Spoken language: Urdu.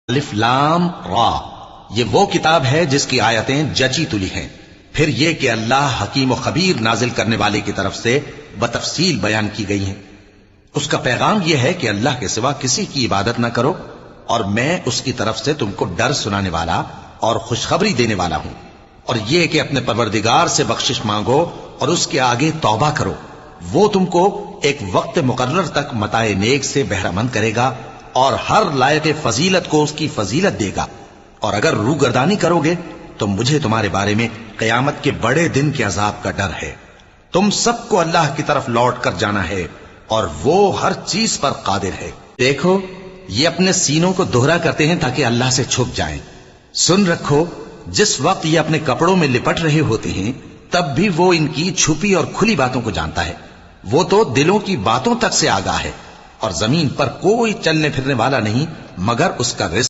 الف لام را، یہ وہ کتاب ہے جس کی آیتیں جچی تلی ہیں، پھر یہ کہ اللہ حکیم و خبیر نازل کرنے والے کی طرف سے بتفصیل بیان کی گئی ہیں۔ اس کا پیغام یہ ہے کہ اللہ کے سوا کسی کی عبادت نہ کرو، اور میں اس کی طرف سے تم کو ڈر سنانے والا اور خوشخبری دینے والا ہوں، اور یہ کہ اپنے پروردگار سے بخشش مانگو اور اس کے آگے توبہ کرو، وہ تم کو ایک وقت مقرر تک متاع نیک سے بہرہ مند کرے گا اور ہر لائق فضیلت کو اس کی فضیلت دے گا، اور اگر روگردانی کرو گے تو مجھے تمہارے بارے میں قیامت کے بڑے دن کے عذاب کا ڈر ہے۔ تم سب کو اللہ کی طرف لوٹ کر جانا ہے اور وہ ہر چیز پر قادر ہے۔ دیکھو یہ اپنے سینوں کو دوہرا کرتے ہیں تاکہ اللہ سے چھپ جائیں۔ سن رکھو جس وقت یہ اپنے کپڑوں میں لپٹ رہے ہوتے ہیں تب بھی وہ ان کی چھپی اور کھلی باتوں کو جانتا ہے، وہ تو دلوں کی باتوں تک سے آگاہ ہے، اور زمین پر کوئی چلنے پھرنے والا نہیں مگر اس کا رزق